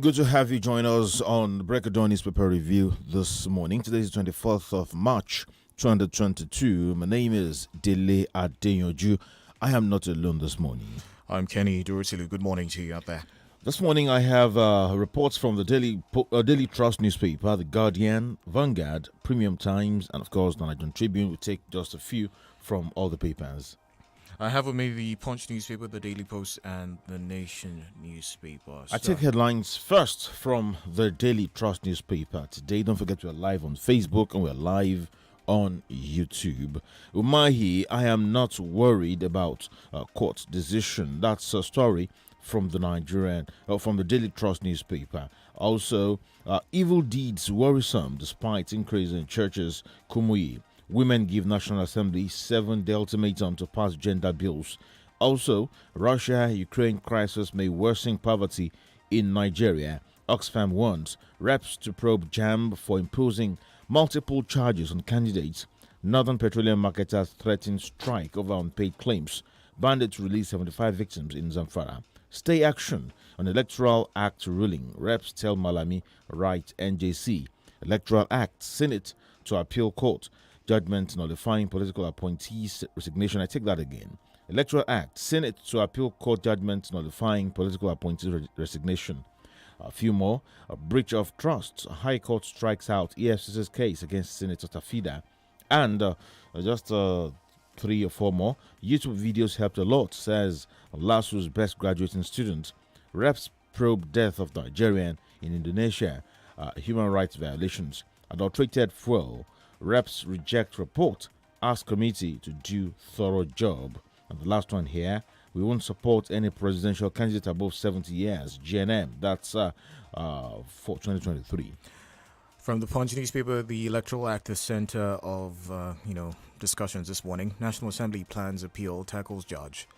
good to have you join us on Break of Dawn Newspaper Review this morning. Today is the 24th of March, 2022. My name is DELE Adeyoju. I am not alone this morning. I'm Kenny Durutilu. Good morning to you out there. This morning I have reports from the Daily Trust newspaper, The Guardian, Vanguard, Premium Times, and of course the Nigerian Tribune. We'll take just a few from all the papers. I have with me the Punch newspaper, the Daily Post, and the Nation newspaper. I take headlines first from the Daily Trust newspaper today. Don't forget we're live on Facebook and we're live on YouTube. Umahi, I am not worried about court decision. That's a story from the Daily Trust newspaper. Also, evil deeds worrisome despite increase in churches. Kumuyi. Women give National Assembly 7-day ultimatum to pass gender bills. Also, Russia-Ukraine crisis may worsen poverty in Nigeria. Oxfam warns reps to probe JAMB for imposing multiple charges on candidates. Northern petroleum marketers threaten strike over unpaid claims. Bandits release 75 victims in Zamfara. Stay action on Electoral Act ruling. Reps tell Malami right NJC. Electoral Act Senate to appeal court. Judgment nullifying political appointees resignation. I take that again. Electoral Act Senate to appeal court judgment nullifying political appointees resignation. A few more. A breach of trust. High Court strikes out EFCC's case against Senator Tafida. And just 3 or 4 more. YouTube videos helped a lot, says LASU's best graduating student. Reps probe death of Nigerian in Indonesia. Human rights violations. Adulterated fuel. Reps reject report. Ask committee to do thorough job. And the last one here. We won't support any presidential candidate above 70 years. GNM. That's for 2023. From the Punch newspaper, the Electoral Act is center of discussions this morning. National Assembly plans appeal, tackles judge.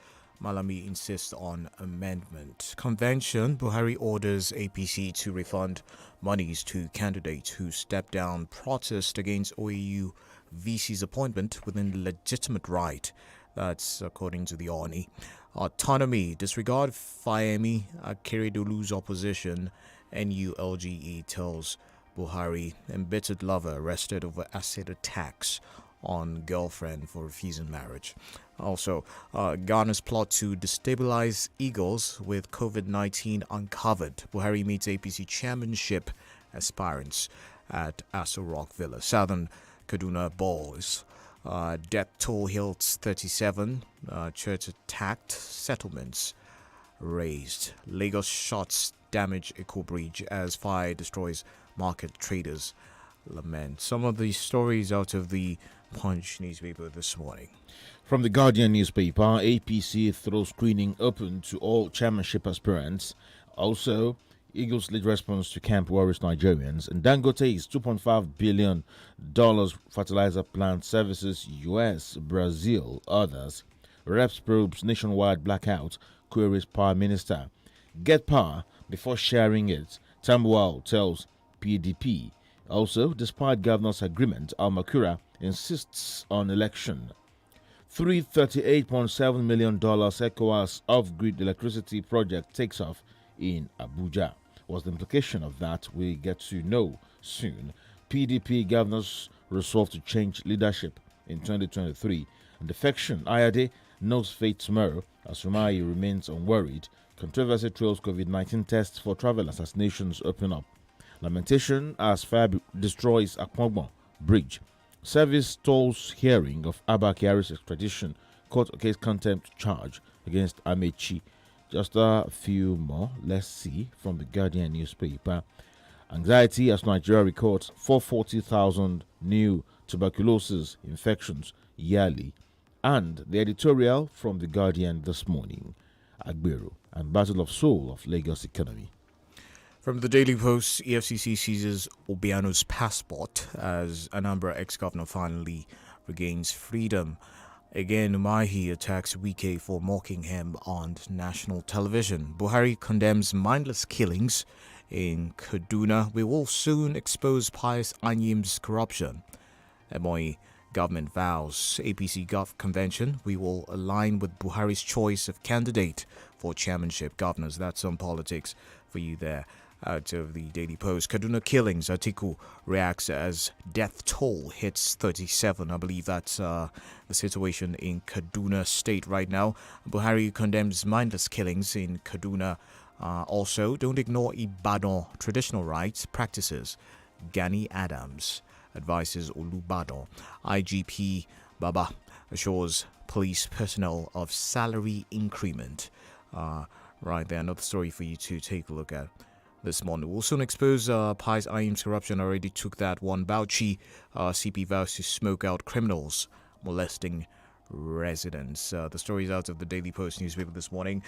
Malami insists on amendment. Convention, Buhari orders APC to refund monies to candidates who step down. Protest against OAU VC's appointment within legitimate right. That's according to the Oni. Autonomy, disregard Fayemi Akeredolu's opposition. NULGE tells Buhari embittered lover arrested over acid attacks on girlfriend for refusing marriage. Also, Ghana's plot to destabilize Eagles with COVID-19 uncovered. Buhari meets APC chairmanship aspirants at Aso Rock Villa. Southern Kaduna Balls. Death toll hits 37. Church attacked. Settlements raised. Lagos shots damage Eco Bridge as fire destroys market traders lament. Some of the stories out of the Punch newspaper this morning. From the Guardian newspaper, APC throws screening open to all chairmanship aspirants. Also, Eagles lead response to camp worries Nigerians. And Dangote's $2.5 billion fertilizer plant services US, Brazil, others. Reps probes nationwide blackout, queries power minister. Get power before sharing it. Tambuwal tells PDP. Also, despite governor's agreement, Al-Makura insists on election. $338.7 million ECOWAS off-grid electricity project takes off in Abuja. What's the implication of that? We get to know soon. PDP governors resolve to change leadership in 2023. And defection, Ayade knows fate tomorrow as Rumayi remains unworried. Controversy trails COVID-19 tests for travelers as nations open up. Lamentation as fire destroys Akpogbo Bridge. Service stalls hearing of Abba Kyari's extradition. Court case contempt charge against Amechi. Just a few more. Let's see from the Guardian newspaper. Anxiety as Nigeria records 440,000 new tuberculosis infections yearly. And the editorial from the Guardian this morning. Agbero and Battle of Soul of Lagos economy. From the Daily Post, EFCC seizes Obiano's passport as Anambra ex-governor finally regains freedom. Again, Umahi attacks Wike for mocking him on national television. Buhari condemns mindless killings in Kaduna. We will soon expose Pius Anyim's corruption. Emoyi government vows APC Gov convention. We will align with Buhari's choice of candidate for chairmanship. Governors, that's on politics for you there. out of the Daily Post. Kaduna killings, Atiku reacts as death toll hits 37. I believe that's the situation in Kaduna State right now. Buhari condemns mindless killings in Kaduna. Also, don't ignore Ibadan traditional rights practices. Gani Adams advises Olubadan. IGP Baba assures police personnel of salary increment. Right there, another story for you to take a look at this morning. We'll soon expose Pies IM's corruption. Already took that one. Bauchi CP vows to smoke out criminals molesting residents. The stories out of the Daily Post newspaper this morning.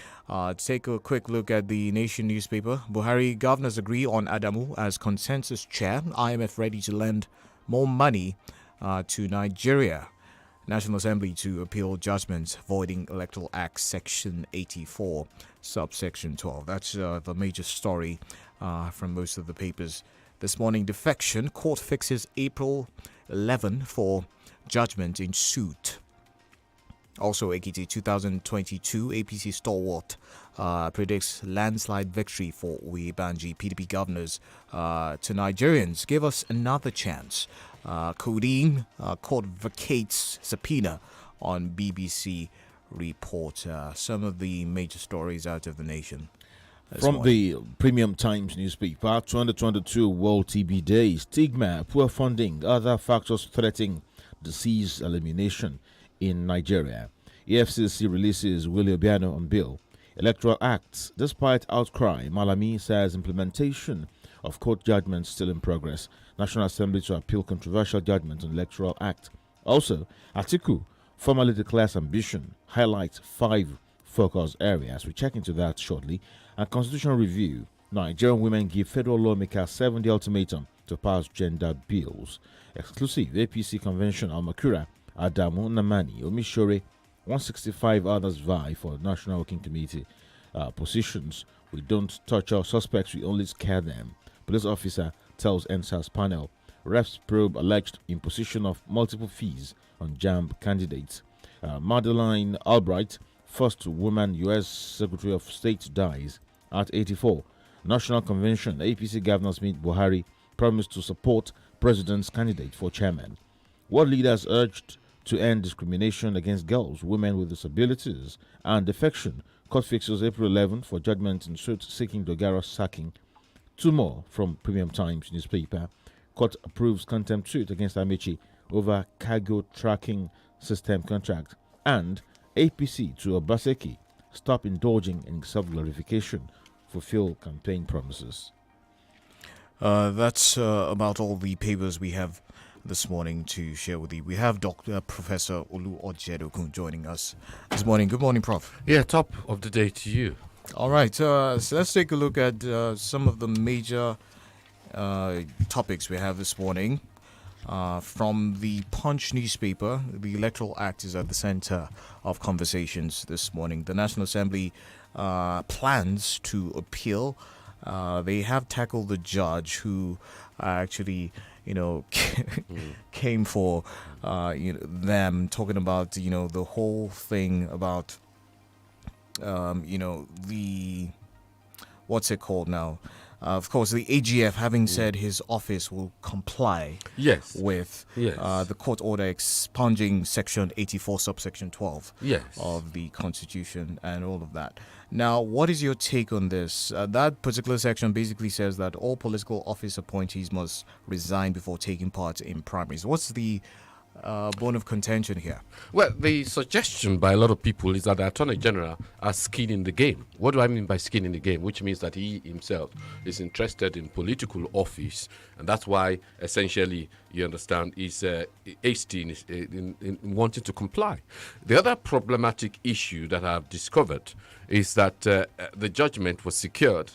Take a quick look at the Nation newspaper. Buhari governors agree on Adamu as consensus chair. IMF ready to lend more money to Nigeria. National Assembly to appeal judgments voiding Electoral Act Section 84, subsection 12. That's the major story from most of the papers this morning. Defection. Court fixes April 11 for judgment in suit. Also, Ekiti 2022 APC stalwart predicts landslide victory for Uyebanji. PDP governors to Nigerians. Give us another chance. Codeine court vacates subpoena on BBC report. Some of the major stories out of the nation. From the Premium Times newspaper, 2022 World TB Day, stigma, poor funding, other factors threatening disease elimination in Nigeria. EFCC releases Willie Obiano on bill. Electoral Acts, despite outcry, Malami says implementation of court judgments still in progress. National Assembly to appeal controversial judgment on Electoral Act. Also, Atiku formally declares ambition, highlights 5 focus areas. We check into that shortly. And constitutional review. Nigerian women give federal lawmakers 7-day ultimatum to pass gender bills. Exclusive APC convention Almakura, Adamu Namani, Omishore, 165 others vie for National Working Committee positions. We don't torture suspects, we only scare them. Police officer tells NSAS panel. Refs probe alleged imposition of multiple fees on JAMB candidates. Madeleine Albright, first woman U.S. Secretary of State, dies at 84. National Convention, APC governors meet Buhari, promised to support president's candidate for chairman. World leaders urged to end discrimination against girls, women with disabilities, and defection. Court fixes April 11 for judgment in suit seeking Dogara's sacking. 2 more from Premium Times newspaper. Court approves contempt suit against Amechi over cargo tracking system contract. And APC to Obaseki, stop indulging in self-glorification, fulfill campaign promises. That's about all the papers we have this morning to share with you. We have Professor Olu Ojedokun joining us this morning. Good morning, Prof. Yeah, top of the day to you. All right, so let's take a look at some of the major topics we have this morning. From the Punch newspaper, the Electoral Act is at the center of conversations this morning. The National Assembly plans to appeal. They have tackled the judge who actually, came for them, talking about, the whole thing about, the, what's it called now? Of course, the AGF having said his office will comply with the court order expunging Section 84, subsection 12 of the Constitution and all of that. Now, what is your take on this? That particular section basically says that all political office appointees must resign before taking part in primaries. What's the bone of contention here? Well, the suggestion by a lot of people is that the Attorney General has skin in the game. What do I mean by skin in the game? Which means that he himself is interested in political office, and that's why, essentially, you understand, he's hasty in wanting to comply. The other problematic issue that I've discovered is that the judgment was secured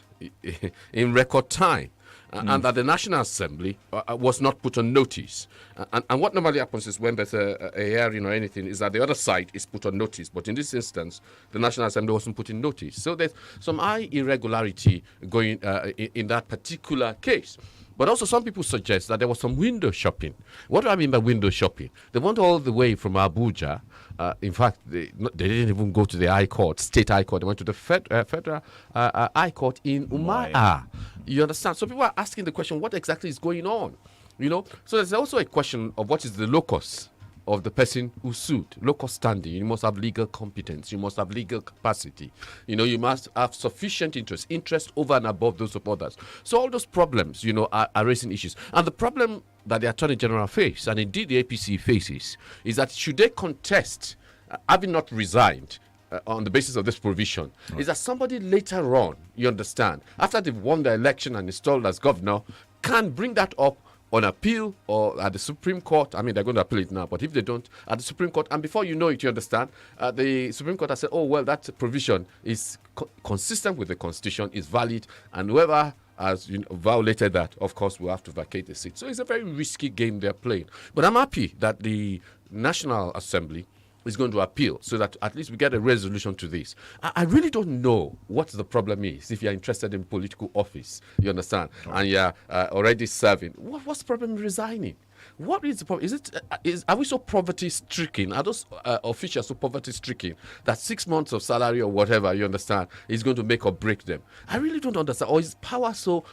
in record time. And that the National Assembly was not put on notice. And what normally happens is when there's a hearing or anything is that the other side is put on notice. But in this instance, the National Assembly wasn't put in notice. So there's some high irregularity going in that particular case. But also some people suggest that there was some window shopping. What do I mean by window shopping? They went all the way from Abuja. In fact, they didn't even go to the High Court, State High Court. They went to the Federal High Court in Umuahia. You understand? So people are asking the question, what exactly is going on? So there's also a question of what is the locus of the person who sued. Local standing. You must have legal competence. You must have legal capacity. You must have sufficient interest over and above those of others. So all those problems, are raising issues. And the problem that the Attorney General faces, and indeed the APC faces, is that should they contest, having not resigned, on the basis of this provision, is that somebody later on, you understand, after they've won the election and installed as governor, can bring that up on appeal or at the Supreme Court. I mean, they're going to appeal it now, but if they don't, at the Supreme Court, and before you know it, you understand, the Supreme Court has said, oh, well, that provision is consistent with the Constitution, is valid, and whoever has violated that, of course, will have to vacate the seat. So it's a very risky game they're playing. But I'm happy that the National Assembly is going to appeal so that at least we get a resolution to this. I really don't know what the problem is if you're interested in political office, you understand, and you're already serving. What's the problem in resigning? What is the problem? Are we so poverty-stricken? Are those officials so poverty-stricken that 6 months of salary or whatever, you understand, is going to make or break them? I really don't understand. Or is power so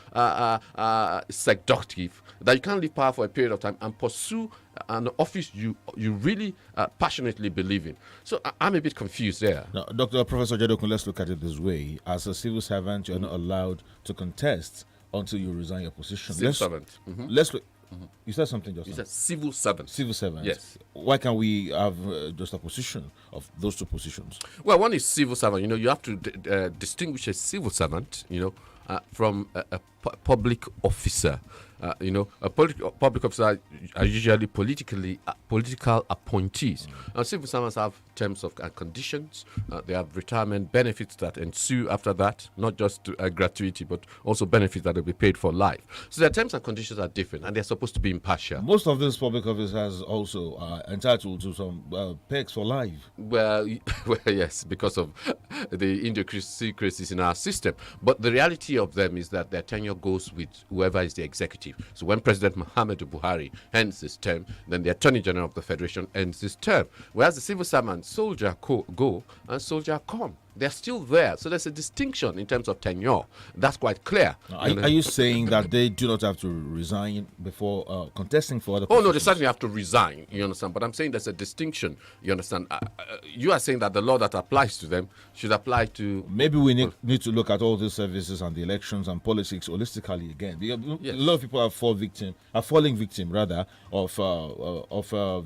seductive that you can't leave power for a period of time and pursue an office you really passionately believe in? So I'm a bit confused there. Now, Professor Jadokun, let's look at it this way. As a civil servant, you're not allowed to contest until you resign your position. Civil servant. Let's look. You said something just now. You said civil servant. Civil servant. Yes. Why can't we have just a position of those two positions? Well, one is civil servant. You have to distinguish a civil servant, from a public officer. A public officer are usually political appointees. Civil servants have terms of conditions. They have retirement benefits that ensue after that, not just gratuity, but also benefits that will be paid for life. So their terms and conditions are different, and they're supposed to be impartial. Most of these public officers also are entitled to some perks for life. Well, yes, because of the idiosyncrasies in our system. But the reality of them is that their tenure goes with whoever is the executive. So when President Muhammadu Buhari ends his term, then the Attorney General of the Federation ends his term. Whereas the civil servant, soldier go and soldier come. They're still there. So there's a distinction in terms of tenure. That's quite clear. Are you saying that they do not have to resign before contesting for other positions? No, they certainly have to resign, you understand. But I'm saying there's a distinction, you understand. You are saying that the law that applies to them should apply to... Maybe we need to look at all these services and the elections and politics holistically again. Because a lot of people are falling victim of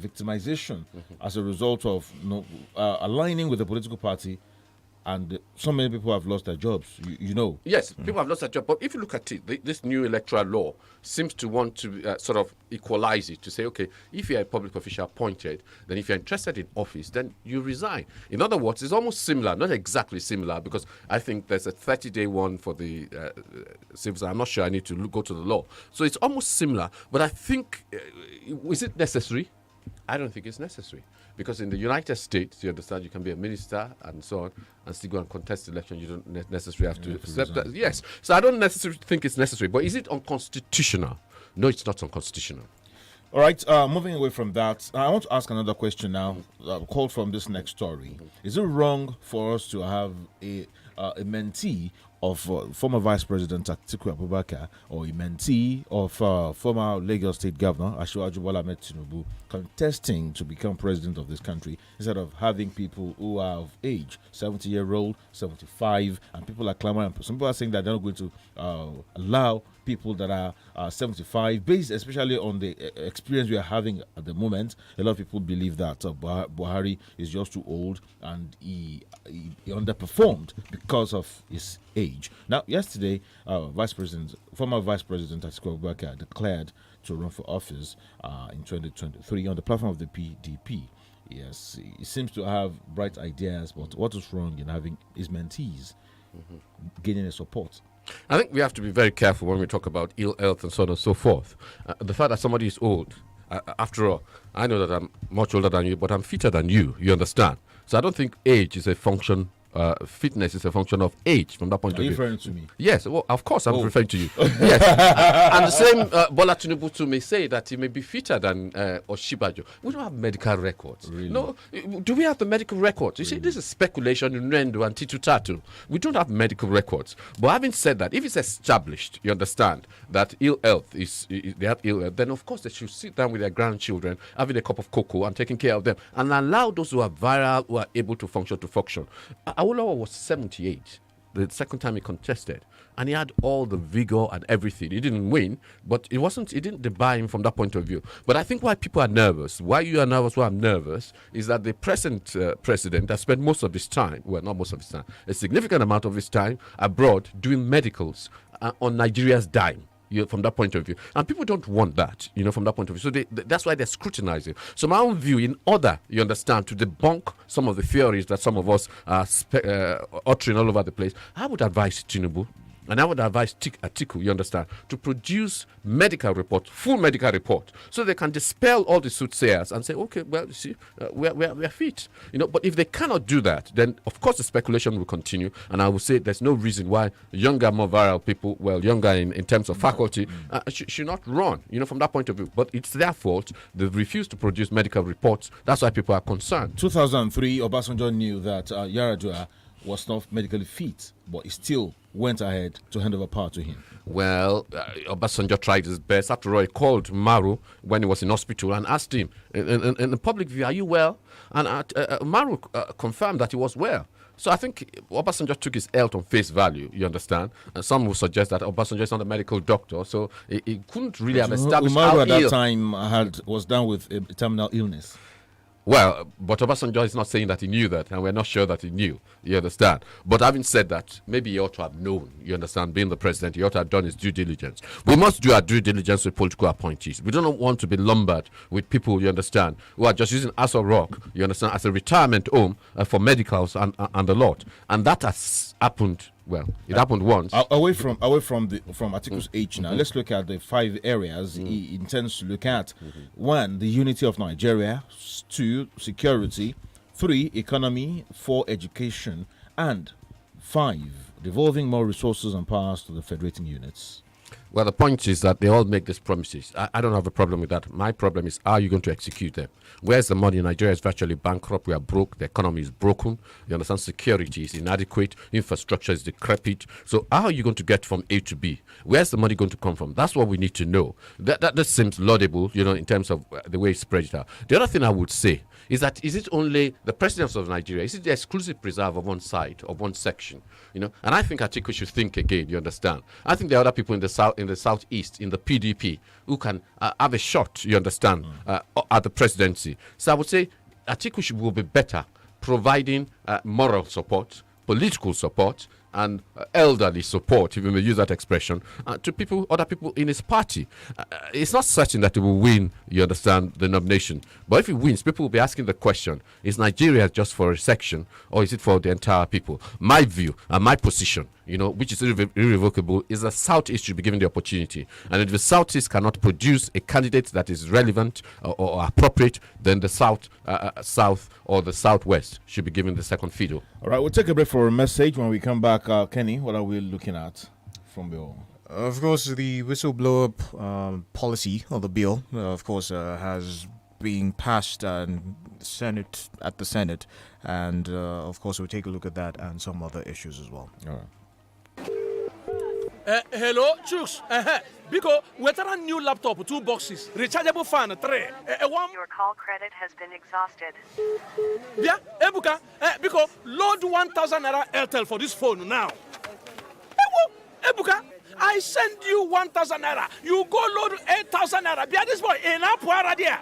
victimization as a result of aligning with the political party. And so many people have lost their jobs, Yes, people have lost their job. But if you look at it, this new electoral law seems to want to sort of equalize it, to say, okay, if you're a public official appointed, then if you're interested in office, then you resign. In other words, it's almost similar, not exactly similar, because I think there's a 30-day one for the civil. I'm not sure. I need to go to the law. So it's almost similar. But I think, is it necessary? I don't think it's necessary. Because in the United States, you understand, you can be a minister and so on and still go and contest the election. You don't necessarily have to accept that. Yes. So I don't necessarily think it's necessary. But is it unconstitutional? No, it's not unconstitutional. All right. Moving away from that, I want to ask another question now, called from this next story. Is it wrong for us to have a mentee of former Vice President Atiku Abubakar, or a mentee of former Lagos State Governor Asiwaju Bola Ahmed Tinubu contesting to become president of this country, instead of having people who are of age, 70-year-old, 75, and people are clamoring. Some people are saying that they're not going to allow people that are 75, based especially on the experience we are having at the moment. A lot of people believe that Buhari is just too old and he underperformed because of his age. Now, yesterday, former Vice President Atiku Abubakar declared to run for office in 2023 on the platform of the PDP. Yes, he seems to have bright ideas, but what is wrong in having his mentees gaining a support? I think we have to be very careful when we talk about ill health and so on and so forth. The fact that somebody is old, after all, I know that I'm much older than you, but I'm fitter than you understand? So I don't think age is a function fitness is a function of age from that point Are of you view. referring to me? Yes, well, of course I'm referring to you. Yes. And the same Bola Tinubu too may say that he may be fitter than Oshibajo. We don't have medical records. Really? No, do we have the medical records? You see, this is speculation in Rendo and Titutatu. We don't have medical records. But having said that, if it's established, you understand, that ill health they have ill health, then of course they should sit down with their grandchildren, having a cup of cocoa and taking care of them, and allow those who are viral, who are able to function. Awolowo was 78 the second time he contested, and he had all the vigor and everything. He didn't win, but it didn't debar him from that point of view. But I think why people are nervous, why you are nervous, why I'm nervous, is that the present president has spent most of his time, well, not most of his time, a significant amount of his time abroad doing medicals on Nigeria's dime. From that point of view, and people don't want that, from that point of view. So that's why they're scrutinizing. So my own view, in order, you understand, to debunk some of the theories that some of us are uttering all over the place, I would advise Tinubu, and I would advise Atiku, you understand, to produce medical report, full medical report, so they can dispel all the soothsayers and say, okay, well, you see, we're fit. But if they cannot do that, then of course the speculation will continue. And I would say there's no reason why younger, more viral people, younger in terms of faculty, should not run, from that point of view. But it's their fault. They refuse to produce medical reports. That's why people are concerned. 2003, Obasanjo knew that Yaradua was not medically fit, but he still went ahead to hand over power to him. Well, Obasanjo tried his best. After all, he called Maru when he was in hospital and asked him, in the public view, are you well? And Maru confirmed that he was well. So I think Obasanjo took his health on face value, you understand? And some will suggest that Obasanjo is not a medical doctor, so he couldn't really have established Umaru how at that ill. time was down with a terminal illness. Well, but Obasanjo is not saying that he knew that, and we're not sure that he knew, you understand? But having said that, maybe he ought to have known, you understand, being the president, he ought to have done his due diligence. We must do our due diligence with political appointees. We don't want to be lumbered with people, you understand, who are just using Aso Rock, you understand, as a retirement home for medicals and a lot. And that has happened. Well, it happened once. Away from Atiku's age now, let's look at the 5 areas he intends to look at. 1, the unity of Nigeria. 2, security. 3, economy. 4, education. And 5, devolving more resources and powers to the federating units. Well, the point is that they all make these promises. I don't have a problem with that. My problem is, how are you going to execute them? Where's the money? Nigeria is virtually bankrupt. We are broke. The economy is broken. You understand? Security is inadequate. Infrastructure is decrepit. So how are you going to get from A to B? Where's the money going to come from? That's what we need to know. That seems laudable, in terms of the way it's spread it out. The other thing I would say is that, is it only the presidents of Nigeria? Is it the exclusive preserve of one side, of one section? And I think Atiku should think again, you understand? I think there are other people in the southeast, in the PDP, who can have a shot, you understand, at the presidency. So I would say Atiku will be better providing moral support, political support, and elderly support, if you may use that expression, to other people in his party. It's not certain that he will win, you understand, the nomination. But if he wins, people will be asking the question, is Nigeria just for a section, or is it for the entire people? My view and my position, which is irrevocable, is that Southeast should be given the opportunity. And if the Southeast cannot produce a candidate that is relevant or appropriate, then the South or the Southwest should be given the second fiddle. All right, we'll take a break for a message. When we come back, Kenny, what are we looking at from your... Of course, the whistleblower policy of the bill, has been passed and at the Senate. And, of course, we'll take a look at that and some other issues as well. All right. Hello, Chooks. Because wetara new laptop, 2 boxes, rechargeable fan, 3. One. Your call credit has been exhausted. Yeah, Ebuka. Because load 1,000 naira INT'L for this phone now. Ebuka, I send you 1,000 naira. You go load 8,000 naira. Be this boy in Apuara there.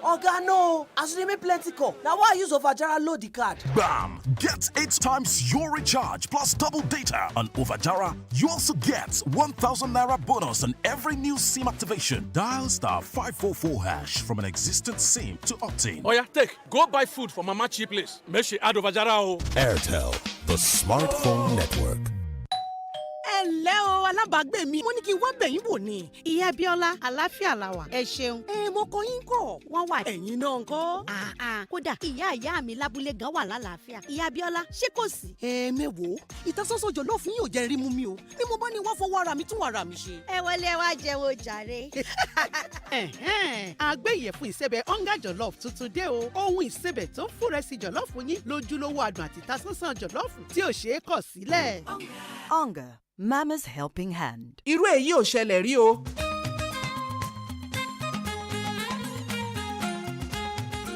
Oga, no. As they make plenty call. Now why use Ovajara load the card? Bam! Get 8 times your recharge plus double data on Ovajara. You also get 1,000 naira bonus on every new SIM activation. Dial *544# from an existing SIM to opt in. Oh yeah, go buy food for Mama cheap place. Make she add Ovajara. INT'L, the smartphone network. Hello, alábàágbé mi mo ní kí n wá bẹ̀yìn wò ni. Ìyá Bíọ́lá àlàáfíà la wà. Ẹ ṣeun. Mo kọ yín kọ̀. Wọ́n wà. Ẹ̀yin náà ńkọ́? Kódà ìyá mi lábúlé gan wà lálàáfíà. Ìyá Bíọ́lá ṣé kò sí? Mẹ́wòó ìtasọ́sọ́ jọ̀lọ́ọ̀fù yín ò jẹ́ rí mú mi o. Ni mo bá ní wá fọwọ́ ara mi tún ara mi ṣe. Ẹ wọlé wá jẹ́wọ́ jàre. Àgbẹ̀ ìyẹ̀fun ìsẹ̀bẹ̀ ọ̀ngá jọ̀lọ́ọ̀fù tuntun dé o. Ohun ìsẹ̀bẹ̀ tó ń fúnrẹ́sì jọ̀lọ́ọ̀fù yín lójúlówó adùn àti ìtasọ́sọ́ jọ̀lọ́ọ̀fù tí ò ṣeé kọ̀ sílẹ̀. Onga, Mama's helping hand. Irú èyí ò ṣẹlẹ̀ rí o.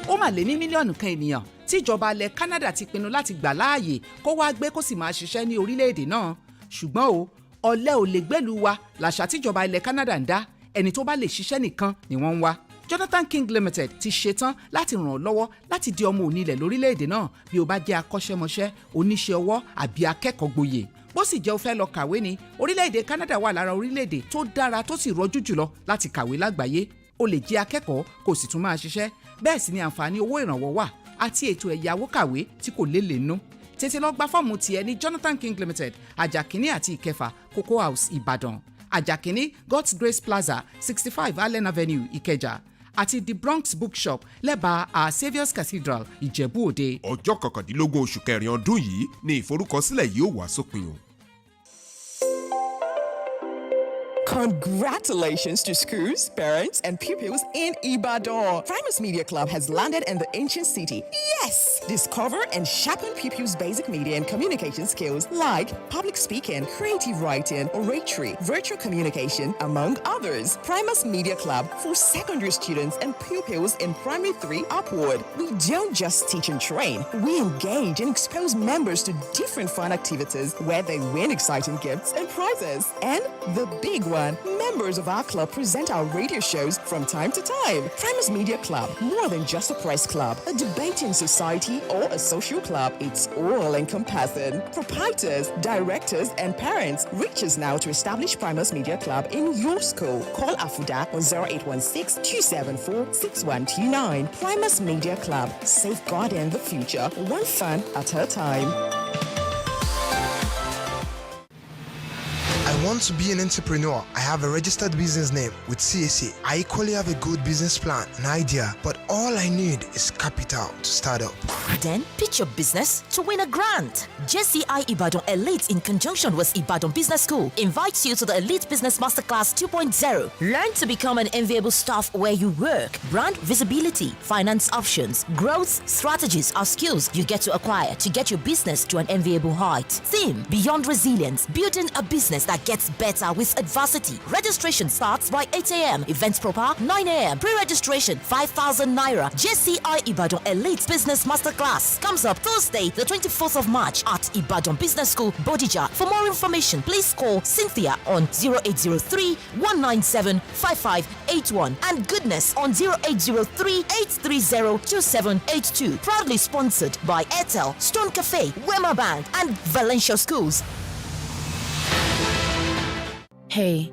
Ó mà lé ní mílíọ̀nù kan ènìyàn tí ìjọba ilẹ̀ Canada ti pinnu láti gbà láàyè kó wá gbé kó sì máa ṣiṣẹ́ ní orílẹ̀-èdè náà. Ṣùgbọ́n o, ọ̀lẹ ò lè gbẹ́lu wa làṣà tíjọba ilẹ̀ Canada ń dá. Ẹni tó bá lè ṣiṣẹ́ nìkan ni wọ́n ń wá. Jonathan King Limited ti ṣetán láti ràn ọ́ lọ́wọ́ láti di ọmọ onílẹ̀ lórílẹ̀-èdè náà bí o bá jẹ́ akọ́ṣẹ́mọṣẹ́, oníṣẹ́ ọwọ́ àbí akẹ́kọ̀ọ́ gboyè. Bó sì jẹ́ o fẹ́ lọ kàwé ní orílẹ̀-èdè Canada wà lára orílẹ̀-èdè tó dára tó sì rọjú jùlọ láti kàwé lágbàáyé. O lè jẹ́ akẹ́kọ̀ọ́ kó sì tún máa ṣiṣẹ́. Bẹ́ẹ̀ sì ni àǹfààní owó ìrànwọ́ wà àti ètò ẹ̀yáwó kàwé tí kò lélẹ̀ nú. Tètè lọ gba fọ́ọ̀mù tiẹ̀ ní Jonathan King Limited, Àjàkíní àti Ìkẹfà, Cocoa House, Ìbàdàn. Àjàkíní, God's Grace Plaza, 65 Allen Avenue, Ìkẹjà. Àti The Bronx Bookshop lẹ́bàá Our Saviour's Cathedral, Ìjẹ̀bú Òde. Ọjọ́ 19 oṣù kẹrin ọdún yìí ni ìforúkọsílẹ̀ yóò wá sópin o. Congratulations to schools, parents, and pupils in Ibadan. Primus Media Club has landed in the ancient city. Yes! Discover and sharpen pupils' basic media and communication skills like public speaking, creative writing, oratory, virtual communication, among others. Primus Media Club for secondary students and pupils in primary 3 upward. We don't just teach and train. We engage and expose members to different fun activities where they win exciting gifts and prizes. And the big one, members of our club present our radio shows from time to time. Primus Media Club, more than just a press club, a debating society, or a social club. It's all encompassing. Proprietors, directors, and parents, reach us now to establish Primus Media Club in your school. Call Afuda on 0816-274-6129. Primus Media Club, safeguarding the future, one fan at a time. I want to be an entrepreneur. I have a registered business name with CAC. I equally have a good business plan, an idea, but all I need is capital to start up. Then pitch your business to win a grant. JCI Ibadan Elite in conjunction with Ibadan Business School invites you to the Elite Business Masterclass 2.0. Learn to become an enviable staff where you work. Brand visibility, finance options, growth strategies are skills you get to acquire to get your business to an enviable height. Theme: Beyond Resilience, building a business that gets better with adversity. Registration starts by 8 a.m. Events proper 9 a.m. Pre-registration 5,000 naira. JCI Ibadan Elite Business Masterclass comes up Thursday, the 24th of March at Ibadan Business School, Bodija. For more information, please call Cynthia on 0803 197 5581 and Goodness on 0803 830 2782. Proudly sponsored by INT'L, Stone Cafe, Wema Bank, and Valencia Schools. Hey,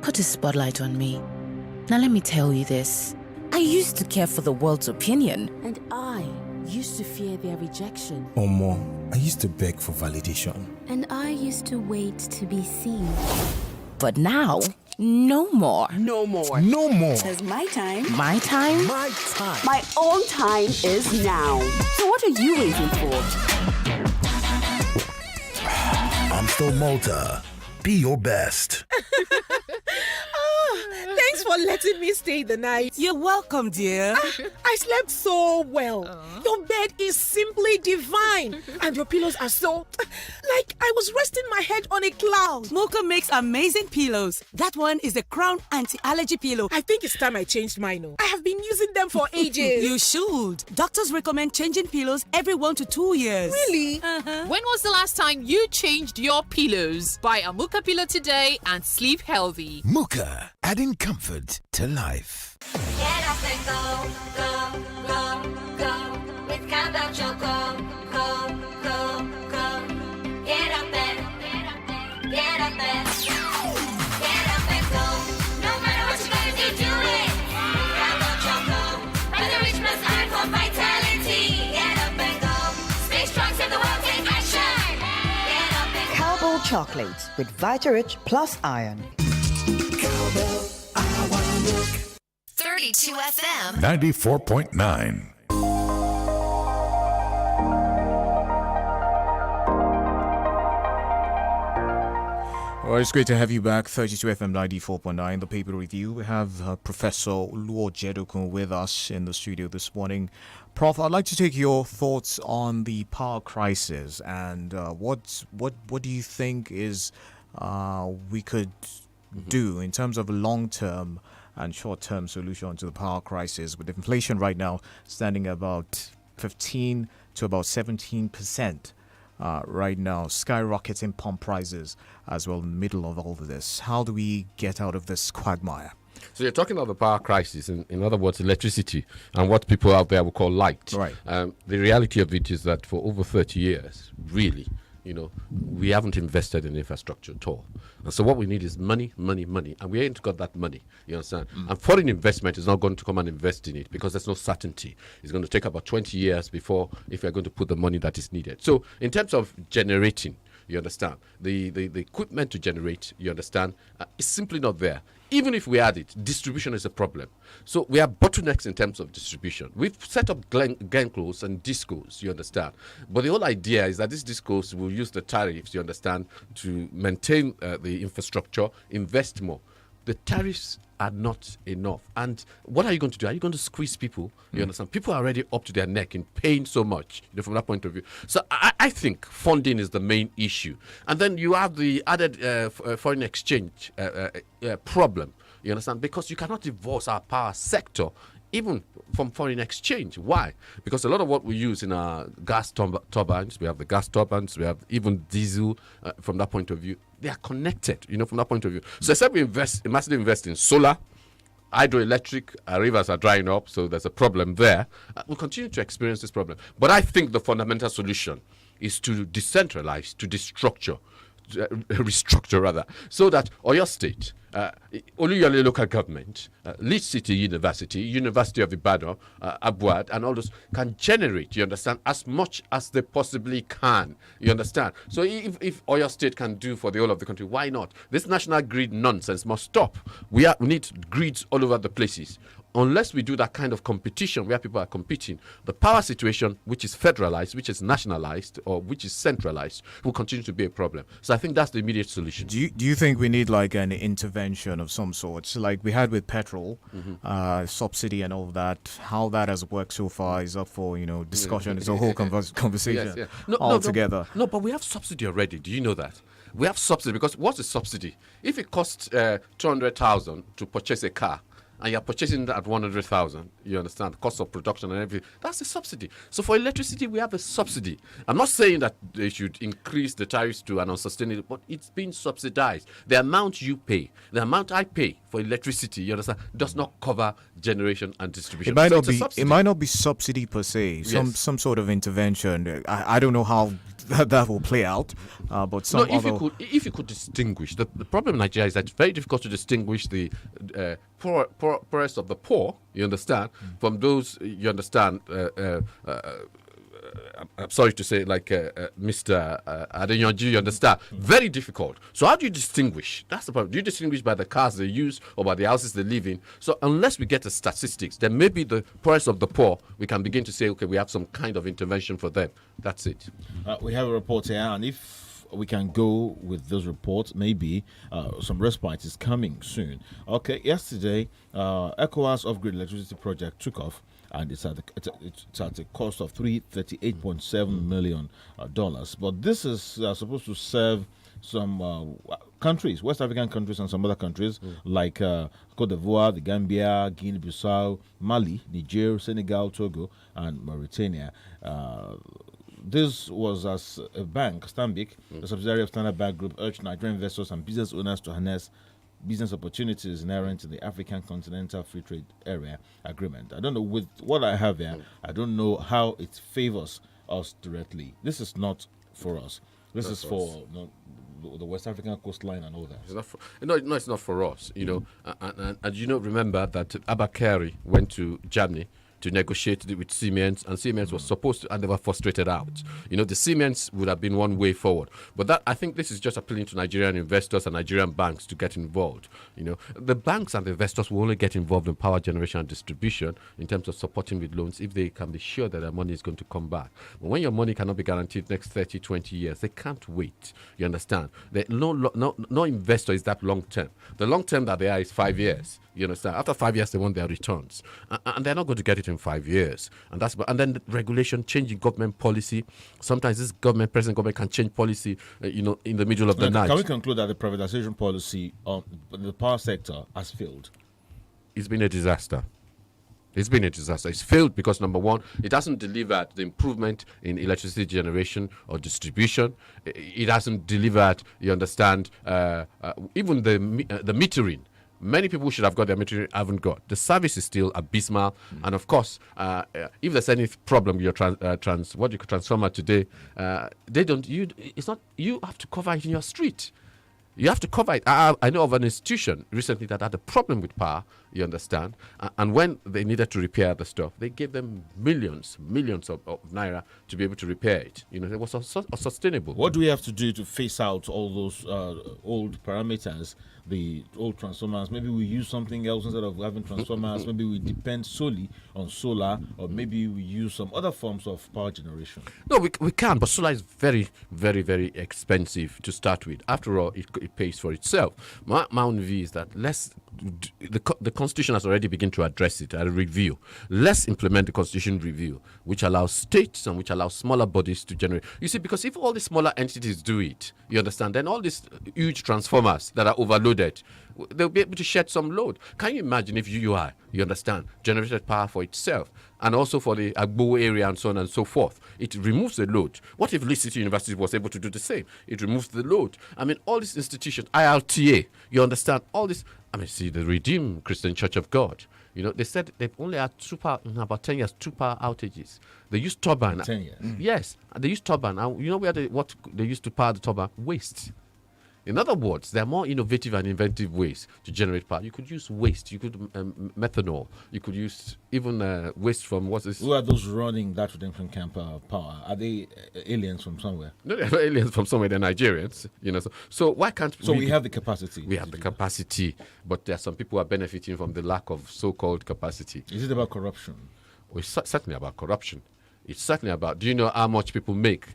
put a spotlight on me. Now let me tell you this. I used to care for the world's opinion. And I used to fear their rejection. Omo, I used to beg for validation. And I used to wait to be seen. But now, no more. No more. No more. Because my time. My time? My time. My own time is now. So what are you waiting for? INT'L Malta. Be your best. Thanks for letting me stay the night. You're welcome, dear. I slept so well. Your bed is simply divine. And your pillows are so... like I was resting my head on a cloud. Mocha makes amazing pillows. That one is the Crown Anti-Allergy Pillow. I think it's time I changed mine. I have been using them for ages. You should. Doctors recommend changing pillows every 1 to 2 years. Really? When was the last time you changed your pillows? Buy a Muka pillow today and sleep healthy. Muka, adding comfort to life. Get up and go, go, go, go. With Countdown Choco, go, go, go. Get up and, get up and, get up and go. No matter what you're gonna do, do it. Countdown Choco, and the rich must earn for vitality. Get up and go. Stay strong, save the world, take action. Get up and go. Cowbell chocolates with Vita-Rich Plus Iron. 32 FM 94.9. Well, it's great to have you back. 32 FM 94.9, the paper review. We have Professor Luo Jedokun with us in the studio this morning. Prof, I'd like to take your thoughts on the power crisis and what do you think is we could do in terms of a long-term and short-term solution to the power crisis, with inflation right now standing about 15 to about 17%. Right now, skyrocketing pump prices as well in the middle of all of this. How do we get out of this quagmire? So you're talking about the power crisis, in other words, electricity, and what people out there will call light. Right. The reality of it is that for over 30 years, really, we haven't invested in infrastructure at all. And so what we need is money, and we ain't got that money, you understand? And foreign investment is not going to come and invest in it because there's no certainty. It's going to take about 20 years before, if you're going to put the money that is needed. So in terms of generating, you understand, the equipment to generate, you understand, is simply not there. Even if we add it, distribution is a problem. So we have bottlenecks in terms of distribution. We've set up Glenclos and discos, you understand. But the whole idea is that these discos will use the tariffs, you understand, to maintain the infrastructure, invest more. The tariffs are not enough. And what are you going to do? Are you going to squeeze people? You understand? People are already up to their neck in paying so much, from that point of view. So I think funding is the main issue. And then you have the added foreign exchange problem, you understand? Because you cannot divorce our power sector even from foreign exchange. Why? Because a lot of what we use in our gas turbines, we have the gas turbines, we have even diesel from that point of view. They are connected, from that point of view. So except we massively invest in solar, hydroelectric, our rivers are drying up, so there's a problem there. We'll continue to experience this problem. But I think the fundamental solution is to decentralize, to restructure rather, so that Oyo State, Oluyole local government, Leeds City University, University of Ibadan, Abuad, and all those can generate, you understand, as much as they possibly can, you understand. So if Oyo State can do for the whole of the country, why not? This national grid nonsense must stop. We need grids all over the places. Unless we do that kind of competition where people are competing, the power situation, which is federalized, which is nationalized, or which is centralized, will continue to be a problem. So I think that's the immediate solution. Do you think we need like an intervention of some sort, like we had with petrol, subsidy and all of that? How that has worked so far is up for discussion. It's a whole conversation altogether. No, but we have subsidy already. Do you know that? We have subsidy because what's a subsidy? If it costs 200,000 to purchase a car, and you're purchasing it at 100,000, you understand, the cost of production and everything, that's a subsidy. So for electricity, we have a subsidy. I'm not saying that they should increase the tariffs to an unsustainable, but it's being subsidized. The amount you pay, the amount I pay for electricity, you understand, does not cover generation and distribution. It might not be subsidy per se, some sort of intervention. I don't know how that will play out, but if you could distinguish, the problem in Nigeria is that it's very difficult to distinguish the poorest of the poor, you understand, from those, you understand, I'm sorry to say, like Mr. Adeyanju, you understand? Very difficult. So how do you distinguish? That's the problem. Do you distinguish by the cars they use or by the houses they live in? So unless we get the statistics, then maybe the poorest of the poor, we can begin to say, okay, we have some kind of intervention for them. That's it. We have a report here, and if we can go with this report, maybe some respite is coming soon. Okay, yesterday, ECOWAS Off-Grid Electricity Project took off, and it's at a cost of $338.7 million. But this is supposed to serve some countries, West African countries and some other countries like Cote d'Ivoire, the Gambia, Guinea-Bissau, Mali, Niger, Senegal, Togo, and Mauritania. This was as a bank, Stanbic, a subsidiary of Standard Bank Group, urged Nigerian investors and business owners to harness business opportunities inherent in the African Continental Free Trade Area Agreement. I don't know, with what I have here, I don't know how it favors us directly. This is not for us. This is for the West African coastline and all that. It's not for, it's not for us, and remember that Abba Kerry went to Germany to negotiate with Siemens, and Siemens was supposed to, and they were frustrated out. The Siemens would have been one way forward. But that, I think this is just appealing to Nigerian investors and Nigerian banks to get involved. The banks and the investors will only get involved in power generation and distribution in terms of supporting with loans if they can be sure that their money is going to come back. But when your money cannot be guaranteed next 30, 20 years, they can't wait. You understand? No investor is that long term. The long term that they are is 5 years. You understand? After 5 years, they want their returns, and they're not going to get it in 5 years. And then the regulation, changing government policy. Sometimes this present government can change policy, in the middle of the night. Can we conclude that the privatization policy on the power sector has failed? It's been a disaster. It's been a disaster. It's failed because, number one, it hasn't delivered the improvement in electricity generation or distribution. It hasn't delivered, you understand, even the metering. Many people should have got their material, haven't got. The service is still abysmal, and of course, if there's any problem with your transformer today, they don't. It's not. You have to cover it in your street. You have to cover it. I know of an institution recently that had a problem with power, you understand, and when they needed to repair the stuff, they gave them millions of naira to be able to repair it. It was unsustainable. What do we have to do to phase out all those old parameters, the old transformers? Maybe we use something else instead of having transformers. Maybe we depend solely on solar, or maybe we use some other forms of power generation. No, we can, but solar is very, very, very expensive to start with. After all, it pays for itself. My own view is that the Constitution has already begun to address it, a review. Let's implement the Constitution review, which allows states and which allows smaller bodies to generate. You see, because if all the smaller entities do it, you understand, then all these huge transformers that are overloaded, they'll be able to shed some load. Can you imagine if UUI, you understand, generated power for itself and also for the Agbo area and so on and so forth? It removes the load. What if Lee City University was able to do the same? It removes the load. I mean, all these institutions, IRTA, you understand, all this. I mean, see, the Redeemed Christian Church of God, they said they've only had in about 10 years, 2 power outages. They used turbine. 10 years? Yes, they used turbine. And you know what they used to power the turbine? Waste. In other words, there are more innovative and inventive ways to generate power. You could use waste. You could methanol. You could use even waste from what's this? Who are those running that redemption camp power? Are they aliens from somewhere? No, they're not aliens from somewhere. They're Nigerians. So why can't we have the capacity? We have the capacity, but there are some people who are benefiting from the lack of so-called capacity. Is it about corruption? Well, it's certainly about corruption. It's certainly about, do you know how much people make,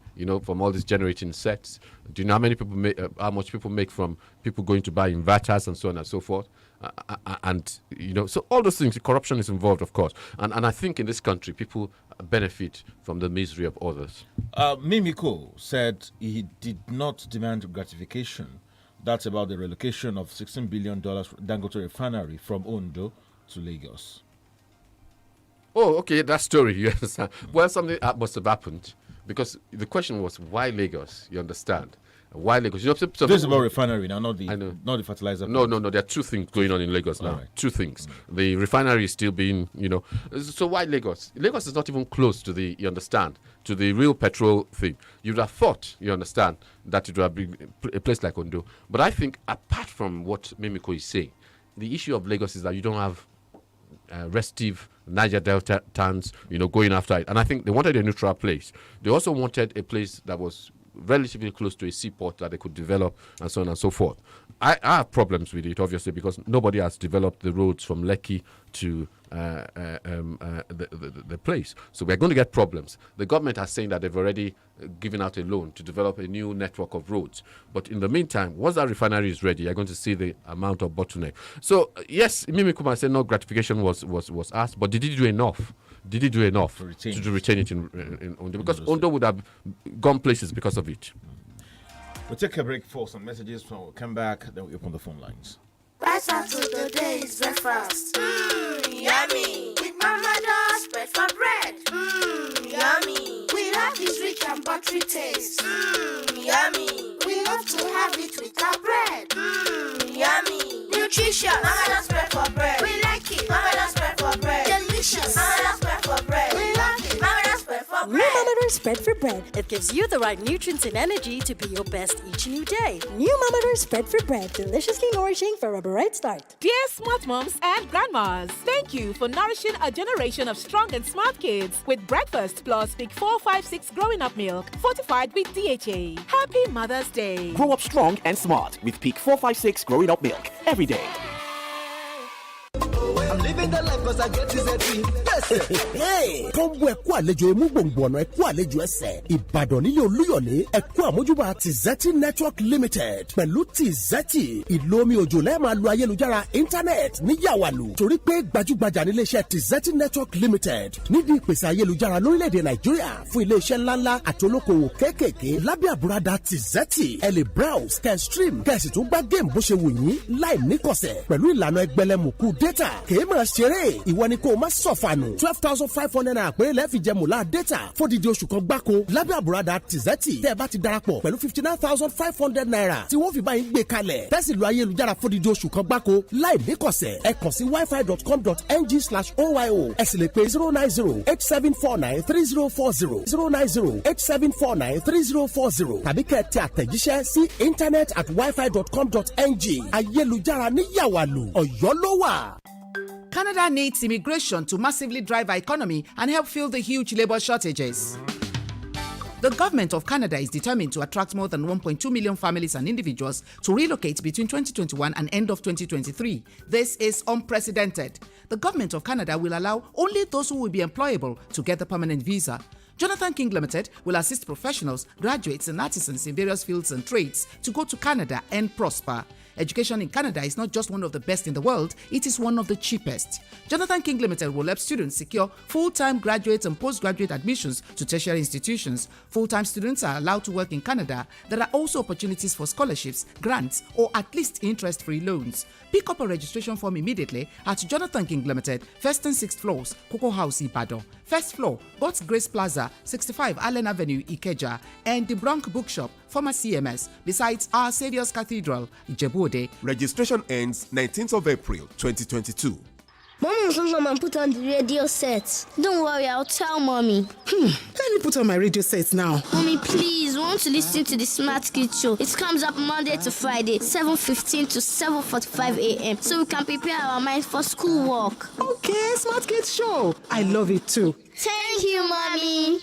from all these generating sets? Do you know how many people make, how much people make from people going to buy inverters and so on and so forth? So all those things, corruption is involved, of course. And I think in this country, people benefit from the misery of others. Mimiko said he did not demand gratification. That's about the relocation of $16 billion Dangote refinery from Ondo to Lagos. Oh, okay, that story, you understand. Well, something must have happened, because the question was, why Lagos? You understand? Why Lagos? This is about refinery now, not the fertilizer. No. There are two things going on in Lagos now. Right. Two things. The refinery is still being, So why Lagos? Lagos is not even close to the, you understand, to the real petrol thing. You'd have thought, you understand, that it would have been a place like Ondo. But I think, apart from what Mimiko is saying, the issue of Lagos is that you don't have restive Niger Delta towns, going after it. And I think they wanted a neutral place. They also wanted a place that was relatively close to a seaport that they could develop and so on and so forth. I have problems with it, obviously, because nobody has developed the roads from Lekki to the place. So we're going to get problems. The government has saying that they've already given out a loan to develop a new network of roads. But in the meantime, once that refinery is ready, you're going to see the amount of bottleneck. So, yes, Mimi Kuma said no gratification was asked, but did he do enough? Did he do enough to retain it in Ondo? Because Ondo would have gone places because of it. We'll take a break for some messages. When we come back, then we open the phone lines. Right after the day's breakfast. Yummy. With Mama does bread for bread. Yummy. We love this rich and buttery taste. Yummy. We love to have it with our bread. Yummy. Nutritious. Mama does bread for bread. We like it. Mama does bread for bread. Delicious. Mama does bread for bread. We love it. Mama does bread for bread. Spread for Bread. It gives you the right nutrients and energy to be your best each new day. New Mama Spread for Bread, deliciously nourishing for a bright start. Dear smart moms and grandmas, thank you for nourishing a generation of strong and smart kids with breakfast plus Peak 456 growing up milk fortified with DHA. Happy Mother's Day. Grow up strong and smart with Peak 456 growing up milk every day. I'm living the life cause I get TZT. Hey! Kọ́ńbù ẹ̀kú àlejò imú gbòǹgbò ọ̀nà ẹ̀kú àlejò ẹsẹ̀. Ìbàdàn nílé Olúyọ̀lé ẹ̀kú àmójúbà TZT Network Limited pẹ̀lú TZT ìlò omi òjò lẹ́ẹ̀ máa lo ayélujára íńtánẹ́ẹ̀tì ní Yàwàlù torí pé gbajúgbajà nílé iṣẹ́ TZT Network Limited nídìí ìpèsè ayélujára lórílẹ̀‐èdè Nàìjíríà fún ilé iṣẹ́ ńláńlá àti olókoòwò kéékèèké lábẹ́ àbúradà TZT ẹ lè browse kẹ́ stream kẹ́ sì tún gbá géèmù bó ṣe wù yín láì níkọ̀sẹ̀ pẹ̀lú ìlànà ẹgbẹ̀lẹ́mùkú data kèé máa ṣeré ìwọ ni kò má sọ̀fànù 12,500 naira péré lẹ́ẹ̀fì jẹ mùlá data fódìdí oṣù kan gbáko lábẹ́ àbúradà TZT tẹ́ ẹ bá ti darapọ̀ pẹ̀lú 59,500 naira tí wọ́n fi bá yín gbé kalẹ̀ tẹ́sí lo ayélujára fódìdí oṣù kan gbáko láì níkọ̀sẹ̀ ẹ kàn sí wifi.com.ng/oyo ẹ sì lè pe 09087493040 09087493040 tàbí kẹ́ ẹ tẹ àtẹ̀jíṣẹ́ sí internet@wifi.com.ng ayélujára ní Yàwàlù Ọ̀yọ́ ló wà. Canada needs immigration to massively drive our economy and help fill the huge labor shortages. The government of Canada is determined to attract more than 1.2 million families and individuals to relocate between 2021 and end of 2023. This is unprecedented. The government of Canada will allow only those who will be employable to get the permanent visa. Jonathan King Limited will assist professionals, graduates, and artisans in various fields and trades to go to Canada and prosper. Education in Canada is not just one of the best in the world, it is one of the cheapest. Jonathan King Limited will help students secure full-time graduate and postgraduate admissions to tertiary institutions. Full-time students are allowed to work in Canada. There are also opportunities for scholarships, grants, or at least interest-free loans. Pick up a registration form immediately at Jonathan King Limited, 1st and 6th floors, Cocoa House, Ibadan. First floor, God's Grace Plaza, 65 Allen Avenue, Ikeja, and the Bronx Bookshop, former CMS, besides Our Saviour's Cathedral, Ijebu-Ode. Registration ends 19th of April, 2022. Mommy will come and put on the radio set. Don't worry, I'll tell Mommy. Let me put on my radio set now. Mommy, please, we want to listen to the Smart Kids Show. It comes up Monday to Friday, 7:15 to 7:45 a.m. So we can prepare our minds for school work. Okay, Smart Kids Show. I love it too. Thank you, Mommy.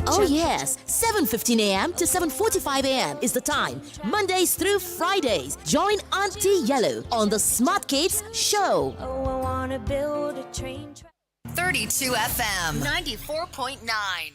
Oh yes, 7:15 a.m. to 7:45 a.m. is the time. Mondays through Fridays. Join Auntie Yellow on the Smart Kids Show. Oh, I wanna build a train track. 32 FM 94.9.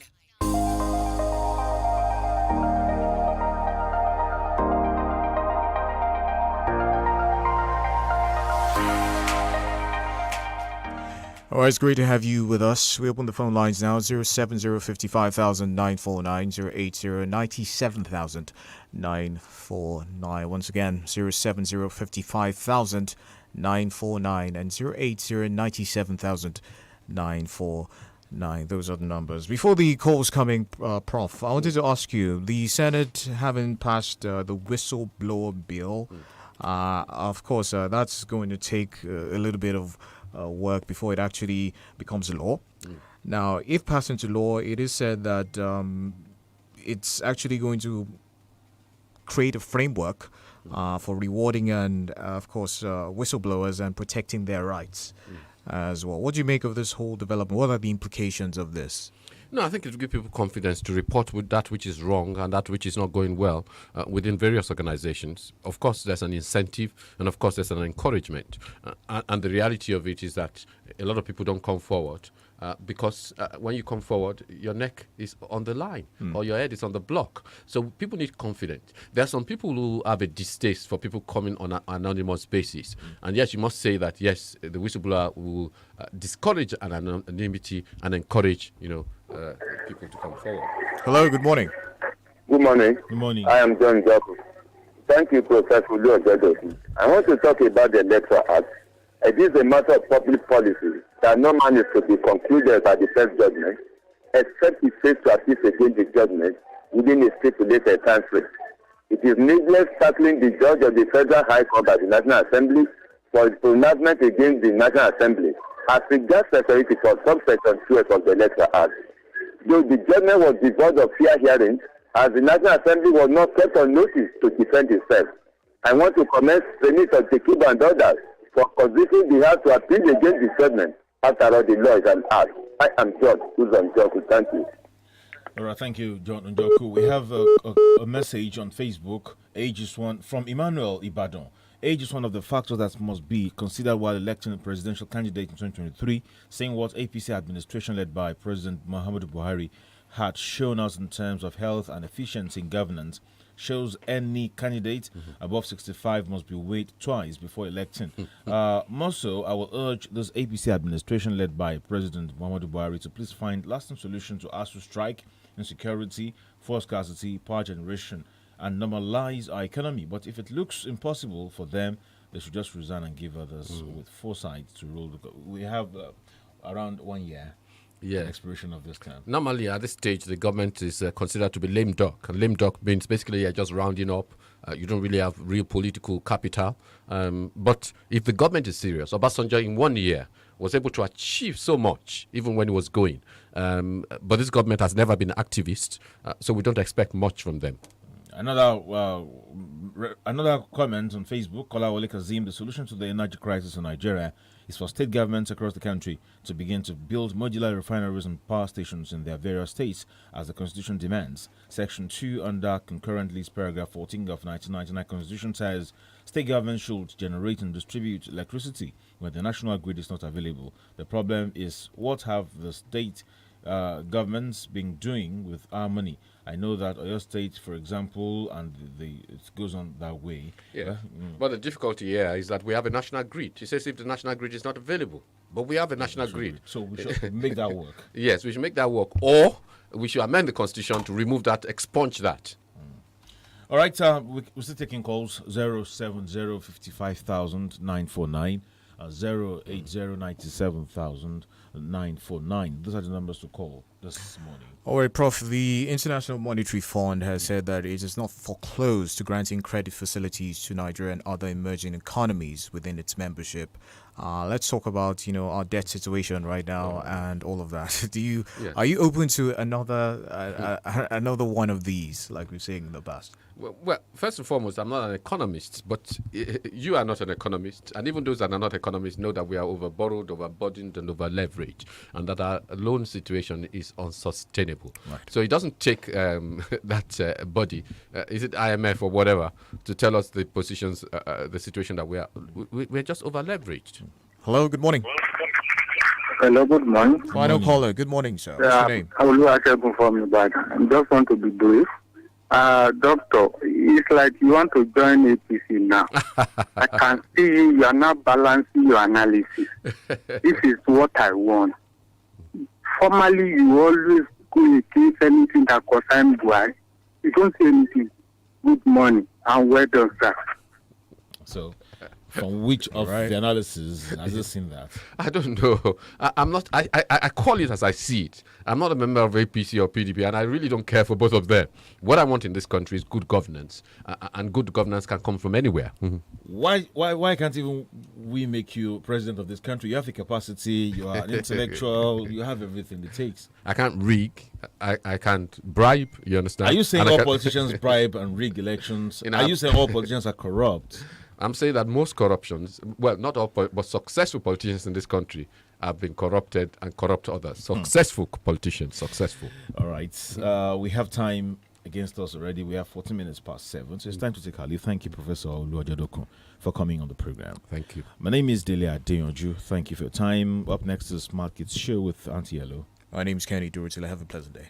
All right, it's great to have you with us. We open the phone lines now, 070-55,949, 080-97,949. Once again, 070-55,949 and 080-97,949. Those are the numbers. Before the calls coming, Prof, I wanted to ask you, the Senate having passed the whistleblower bill, of course, that's going to take a little bit of work before it actually becomes a law. Now, if passed into law, it is said that it's actually going to create a framework for rewarding and, of course, whistleblowers and protecting their rights as well. What do you make of this whole development? What are the implications of this? No, I think it will give people confidence to report with that which is wrong and that which is not going well within various organizations. Of course, there's an incentive and, of course, there's an encouragement. And the reality of it is that a lot of people don't come forward because when you come forward, your neck is on the line or your head is on the block. So people need confidence. There are some people who have a distaste for people coming on an anonymous basis. And yes, you must say that, yes, the whistleblower will discourage an anonymity and encourage, people to come forward. Hello, good morning. Good morning. Good morning. I am John Jacob. Thank you, Professor Leo Jedosi. I want to talk about the Electoral Act. It is a matter of public policy that no man is to be concluded by the first judgment, except he fails to appeal against the judgment within a stipulated time frame. It is needless tackling the judge of the Federal High Court by the National Assembly for his pronouncement against the National Assembly as regards security for subsection 12 of the Electoral Act. though the judgment was devoid of fair hearing, as the National Assembly was not kept on notice to defend itself. I want to commend Senator Tekiba and others for convincing the House to appeal against the judgment. After all, the law is an art. I am George, who's on Joku. Thank you. All right, thank you, John Njoku. We have a message on Facebook. Age is one from Emmanuel Ibadan. Age is one of the factors that must be considered while electing a presidential candidate in 2023, saying what APC administration led by President Muhammadu Buhari had shown us in terms of health and efficiency in governance shows any candidate above 65 must be weighed twice before electing. More so, I will urge this APC administration led by President Muhammadu Buhari to please find lasting solution to ASU strike, insecurity, force scarcity, power generation, and normalize our economy. But if it looks impossible for them, they should just resign and give others with foresight to rule. We have around 1 year. Expiration of this term. Normally, at this stage, the government is considered to be lame duck. And lame duck means basically you're just rounding up. You don't really have real political capital. But if the government is serious, Obasanjo in 1 year was able to achieve so much, even when he was going. But this government has never been activist, so we don't expect much from them. Another comment on Facebook, Kola Wale Kazim, the solution to the energy crisis in Nigeria is for state governments across the country to begin to build modular refineries and power stations in their various states as the Constitution demands. Section 2 under concurrent list paragraph 14 of 1999 Constitution says state governments should generate and distribute electricity when the national grid is not available. The problem is, what have the state governments been doing with our money? I know that Oyo State, for example, and it goes on that way. Yeah. But the difficulty here is that we have a national grid. He says if the national grid is not available, but we have a national grid. So we should make that work. Yes, we should make that work. Or we should amend the Constitution to remove that, expunge that. All right, we're still taking calls 070 55,000 949, 080 97,000 949. Those are the numbers to call this morning. All right, Prof. The International Monetary Fund has said that it is not foreclosed to granting credit facilities to Nigeria and other emerging economies within its membership. Let's talk about our debt situation right now and all of that. Are you open to another one of these, like we've seen in the past? Well, first and foremost, I'm not an economist, but you are not an economist, and even those that are not economists know that we are overborrowed, overburdened, and over-leveraged, and that our loan situation is unsustainable. Right. So it doesn't take that body, is it IMF or whatever, to tell us the positions, the situation that we're just over-leveraged. Hello, good morning. Hello, good morning. Final caller, good morning, sir. What's your name? I will from Ibadan. I just want to be brief. Doctor, it's like you want to join APC now. I can see you are not balancing your analysis. This is what I want. Formally, you always go against anything that concerns Buhari. You don't say anything. Good morning and well done, sir. So, from which of the analysis has it seen that? I don't know. I'm not. I call it as I see it. I'm not a member of APC or PDP, and I really don't care for both of them. What I want in this country is good governance, and good governance can come from anywhere. Mm-hmm. Why can't even we make you president of this country? You have the capacity. You are an intellectual. You have everything it takes. I can't rig. I can't bribe. You understand? Are you saying all politicians bribe and rig elections? Are you saying all politicians are corrupt? I'm saying that most corruptions, well, not all, but successful politicians in this country have been corrupted and corrupt others. Successful politicians, successful. All right. We have time against us already. We have 14 minutes past 7. So it's time to take our leave. Thank you, Professor Oluwajedokun, for coming on the program. Thank you. My name is DELE Adeyanju. Thank you for your time. Up next is Smart Kids Show with INT'L. My name is Kenny Dorothy. Have a pleasant day.